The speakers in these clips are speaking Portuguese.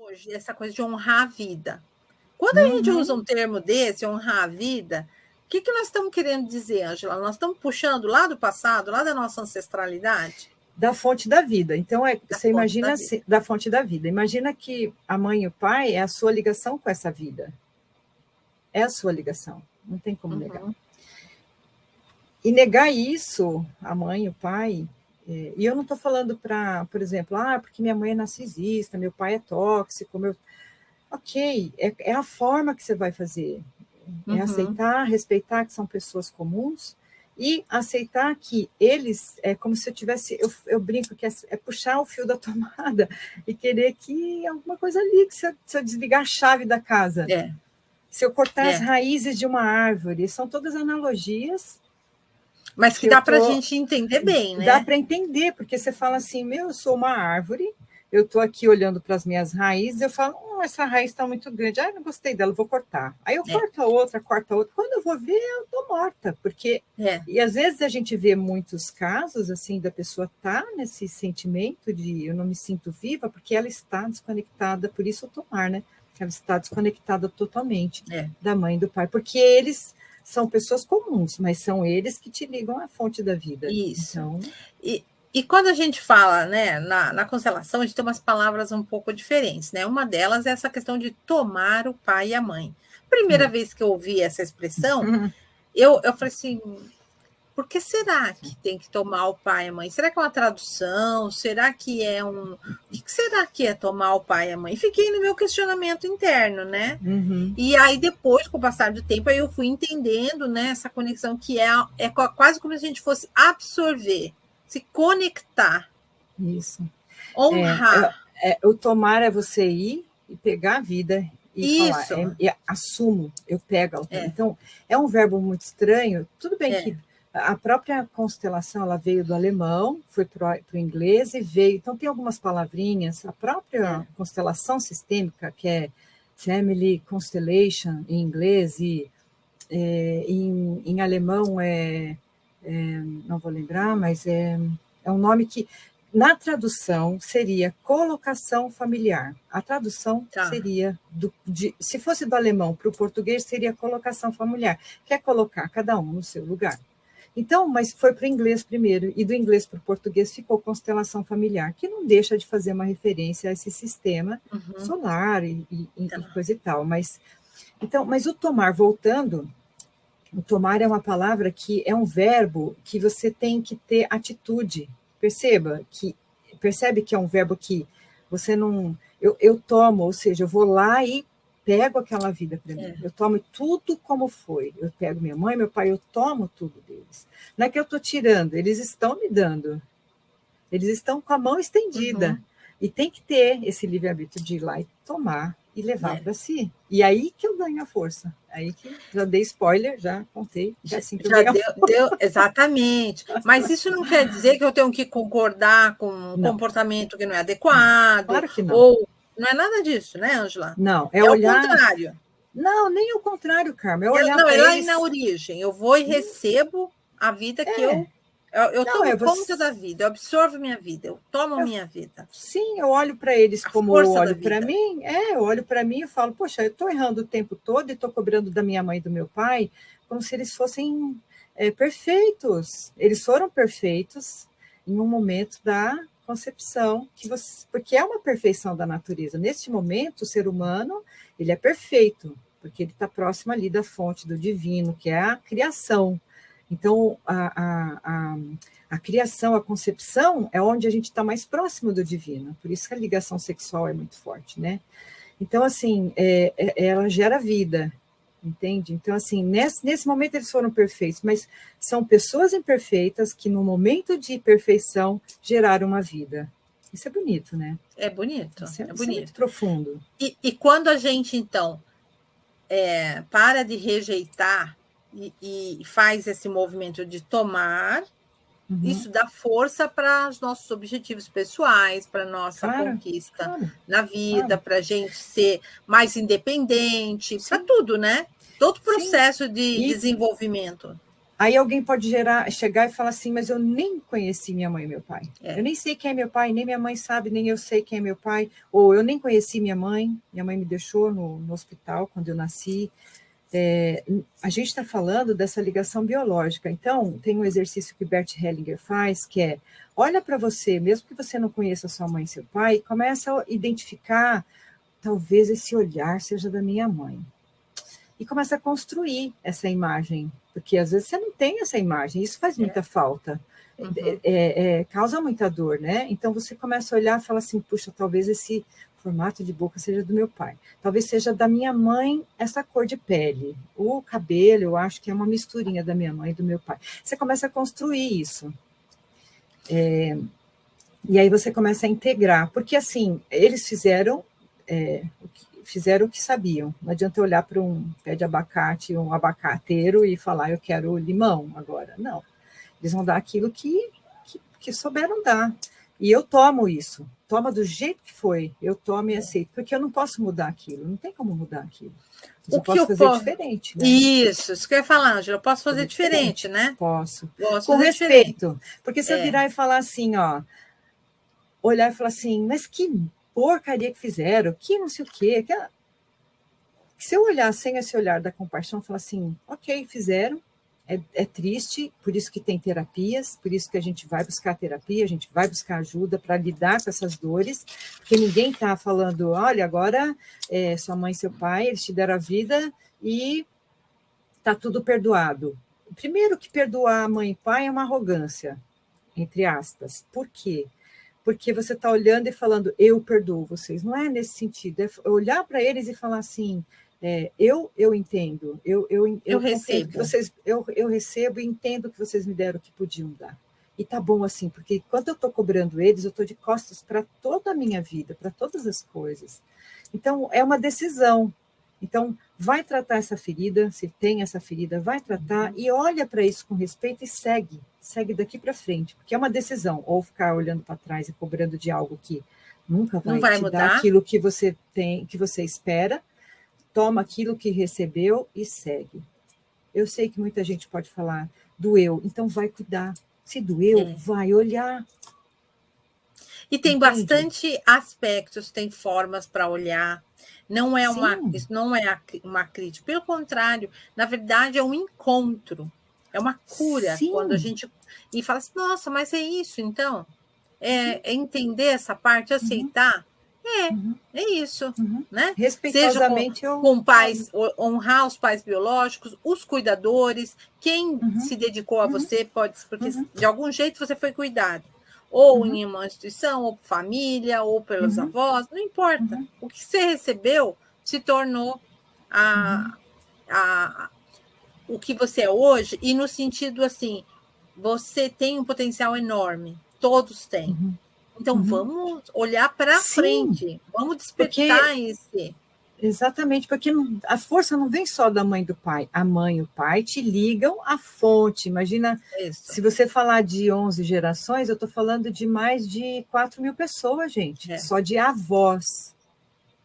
hoje essa coisa de honrar a vida. Quando a gente usa um termo desse, honrar a vida, o que nós estamos querendo dizer, Ângela? Nós estamos puxando lá do passado, lá da nossa ancestralidade? Da fonte da vida. Então, você imagina assim, da fonte da vida. Imagina que a mãe e o pai é a sua ligação com essa vida. É a sua ligação. Não tem como negar. E negar isso, a mãe e o pai... E eu não estou falando por exemplo, porque minha mãe é narcisista, meu pai é tóxico, Ok, é a forma que você vai fazer. É aceitar, respeitar que são pessoas comuns e aceitar que eles, é como se eu tivesse, eu brinco que é puxar o fio da tomada e querer que alguma coisa ali, que se eu desligar a chave da casa, se eu cortar as raízes de uma árvore, são todas analogias. Mas que dá para a gente entender bem, né? Dá para entender, porque você fala assim, eu sou uma árvore, eu estou aqui olhando para as minhas raízes, eu falo, essa raiz está muito grande, não gostei dela, vou cortar. Aí eu corto a outra, quando eu vou ver, eu estou morta, porque... E às vezes a gente vê muitos casos, assim, da pessoa estar nesse sentimento de eu não me sinto viva, porque ela está desconectada, por isso o tomar, né? Ela está desconectada totalmente da mãe e do pai, porque eles são pessoas comuns, mas são eles que te ligam à fonte da vida. Isso. Então... E quando a gente fala, né, na constelação, a gente tem umas palavras um pouco diferentes, né? Uma delas é essa questão de tomar o pai e a mãe. Primeira vez que eu ouvi essa expressão, eu falei assim, por que será que tem que tomar o pai e a mãe? Será que é uma tradução? Será que é O que será que é tomar o pai e a mãe? Fiquei no meu questionamento interno, né? E aí, depois, com o passar do tempo, aí eu fui entendendo, né, essa conexão que é quase como se a gente fosse absorver, se conectar. Isso. Honrar. O tomar é você ir e pegar a vida e falar, assumo, eu pego. Então, é um verbo muito estranho. Tudo bem que a própria constelação ela veio do alemão, foi para o inglês e veio... Então, tem algumas palavrinhas. A própria constelação sistêmica, que é Family Constellation, em inglês, e em alemão não vou lembrar, mas é um nome que, na tradução, seria colocação familiar. A tradução seria, se fosse do alemão para o português, seria colocação familiar, que é colocar cada um no seu lugar. Então, mas foi para o inglês primeiro, e do inglês para o português ficou constelação familiar, que não deixa de fazer uma referência a esse sistema solar e coisa e tal. Mas o tomar, voltando... O tomar é uma palavra que é um verbo que você tem que ter atitude. Percebe que é um verbo que você não... Eu tomo, ou seja, eu vou lá e pego aquela vida para mim. Eu tomo tudo como foi. Eu pego minha mãe, meu pai, eu tomo tudo deles. Não é que eu estou tirando, eles estão me dando. Eles estão com a mão estendida. E tem que ter esse livre-arbítrio de ir lá e tomar e levar para si. E aí que eu ganho a força. Aí que já dei spoiler, já contei. É assim que eu ganho a força. Exatamente. Mas isso não quer dizer que eu tenho que concordar com um comportamento que não é adequado. Claro que não. Ou não é nada disso, né, Ângela? Não, é olhar... o contrário. Não, nem o contrário, Carmen. É olhar não, é lá eles... na origem. Eu vou e recebo a vida que eu tomo conta da vida, eu absorvo minha vida, eu tomo minha vida. Sim, eu olho para eles como eu olho para mim. Eu olho para mim e falo, poxa, eu estou errando o tempo todo e estou cobrando da minha mãe e do meu pai como se eles fossem perfeitos. Eles foram perfeitos em um momento da concepção, porque é uma perfeição da natureza. Neste momento, o ser humano ele é perfeito, porque ele está próximo ali da fonte do divino, que é a criação. Então, a criação, a concepção é onde a gente está mais próximo do divino, por isso que a ligação sexual é muito forte, né? Então, assim, ela gera vida, entende? Então, assim, nesse momento eles foram perfeitos, mas são pessoas imperfeitas que no momento de perfeição geraram uma vida. Isso é bonito, né? É bonito, isso é bonito. É muito profundo. E quando a gente, então, para de rejeitar e faz esse movimento de tomar, isso dá força para os nossos objetivos pessoais, para a nossa conquista na vida, para a gente ser mais independente, para tudo, né? Todo o processo de desenvolvimento. Aí alguém pode chegar e falar assim, mas eu nem conheci minha mãe e meu pai. Eu nem sei quem é meu pai, nem minha mãe sabe, nem eu sei quem é meu pai. Ou eu nem conheci minha mãe me deixou no hospital quando eu nasci. A gente está falando dessa ligação biológica. Então, tem um exercício que Bert Hellinger faz, que é, olha para você, mesmo que você não conheça sua mãe e seu pai, começa a identificar, talvez esse olhar seja da minha mãe. E começa a construir essa imagem, porque às vezes você não tem essa imagem, isso faz muita falta, causa muita dor, né? Então você começa a olhar e fala assim, puxa, talvez esse formato de boca seja do meu pai, talvez seja da minha mãe essa cor de pele, o cabelo, eu acho que é uma misturinha da minha mãe e do meu pai. Você começa a construir isso. E aí você começa a integrar, porque assim, eles fizeram o que sabiam. Não adianta olhar para um pé de abacate, um abacateiro e falar, eu quero limão agora. Não. Eles vão dar aquilo que souberam dar. E eu tomo isso. Toma do jeito que foi. Eu tomo e aceito. Porque eu não posso mudar aquilo. Não tem como mudar aquilo. Mas eu posso fazer diferente. Né? Isso que eu ia falar, Ângela. Eu posso fazer diferente, né? Posso. Com respeito. Diferente. Porque se eu virar e falar assim, olhar e falar assim, mas que porcaria que fizeram, que não sei o quê. Se eu olhar sem esse olhar da compaixão, falar assim, ok, fizeram, é triste, por isso que tem terapias, por isso que a gente vai buscar terapia, a gente vai buscar ajuda para lidar com essas dores, porque ninguém está falando, olha, agora sua mãe e seu pai, eles te deram a vida e está tudo perdoado. Primeiro que perdoar a mãe e pai é uma arrogância, entre aspas. Por quê? Porque você está olhando e falando, eu perdoo vocês. Não é nesse sentido, é olhar para eles e falar assim, eu entendo, eu recebo. Que vocês, eu recebo e entendo que vocês me deram o que podiam dar. E tá bom assim, porque quando eu estou cobrando eles, eu estou de costas para toda a minha vida, para todas as coisas. Então, é uma decisão. Então, vai tratar essa ferida, se tem essa ferida, vai tratar e olha para isso com respeito e segue daqui para frente, porque é uma decisão, ou ficar olhando para trás e cobrando de algo que nunca vai te mudar. Dar aquilo que você tem, que você espera, toma aquilo que recebeu e segue. Eu sei que muita gente pode falar, doeu, então vai cuidar. Se doeu, vai olhar. E tem bastante aspectos, tem formas para olhar. Não é uma crítica, pelo contrário, na verdade é um encontro, é uma cura. Sim. Quando a gente e fala assim, nossa, mas é isso, então? É entender essa parte, aceitar? É isso, né? Respeitosamente, seja com pais, honrar os pais biológicos, os cuidadores, quem se dedicou a você, pode, porque de algum jeito você foi cuidado. Ou em uma instituição, ou família, ou pelos avós, não importa. O que você recebeu se tornou o que você é hoje, e no sentido assim, você tem um potencial enorme, todos têm. Então, vamos olhar para frente, vamos despertar esse... Exatamente, porque a força não vem só da mãe e do pai. A mãe e o pai te ligam à fonte. Imagina, se você falar de 11 gerações, eu estou falando de mais de 4 mil pessoas, gente, só de avós.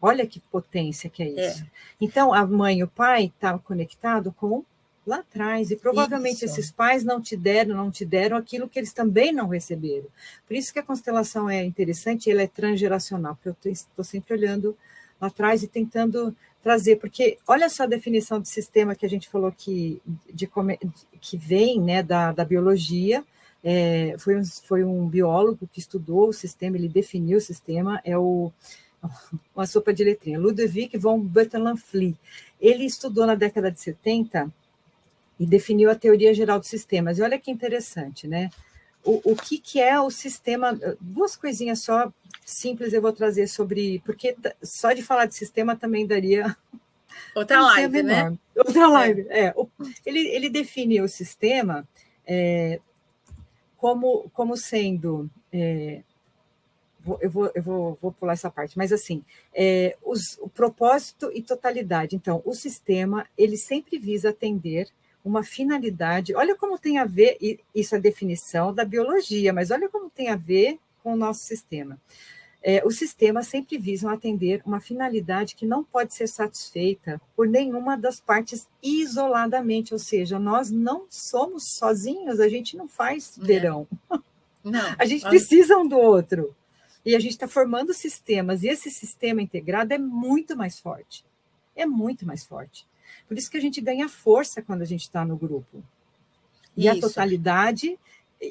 Olha que potência que é isso. Então, a mãe e o pai estavam conectados com lá atrás, e provavelmente esses pais não te deram aquilo que eles também não receberam. Por isso que a constelação é interessante, ela é transgeracional, porque eu estou sempre olhando lá atrás e tentando trazer, porque olha só a definição de sistema que a gente falou que vem, né, da biologia, foi um biólogo que estudou o sistema, ele definiu o sistema, uma sopa de letrinha, Ludwig von Bertalanffy. Ele estudou na década de 70 e definiu a teoria geral dos sistemas. E olha que interessante, né? O que é o sistema? Duas coisinhas só simples eu vou trazer sobre... Porque só de falar de sistema também daria... Outra live, né? Outra live, Ele define o sistema como sendo... Eu vou pular essa parte, mas assim, o propósito e totalidade. Então, o sistema, ele sempre visa atender uma finalidade. Olha como tem a ver, isso é a definição da biologia, mas olha como tem a ver com o nosso sistema. os sistemas sempre visam atender uma finalidade que não pode ser satisfeita por nenhuma das partes isoladamente, ou seja, nós não somos sozinhos, a gente não faz verão. Não. A gente precisa um do outro. E a gente está formando sistemas, e esse sistema integrado é muito mais forte. É muito mais forte. Por isso que a gente ganha força quando a gente está no grupo. E a totalidade...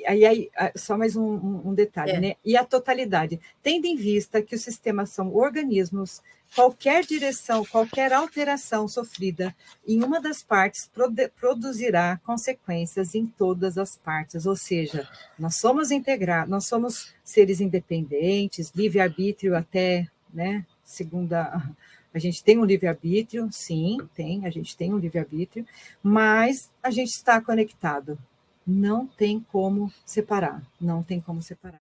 Aí, só mais um detalhe, né? E a totalidade, tendo em vista que os sistemas são organismos, qualquer direção, qualquer alteração sofrida em uma das partes produzirá consequências em todas as partes, ou seja, nós somos integrados, nós somos seres independentes, livre-arbítrio até, né? Segundo a gente tem um livre-arbítrio, sim, a gente tem um livre-arbítrio, mas a gente está conectado. Não tem como separar, não tem como separar.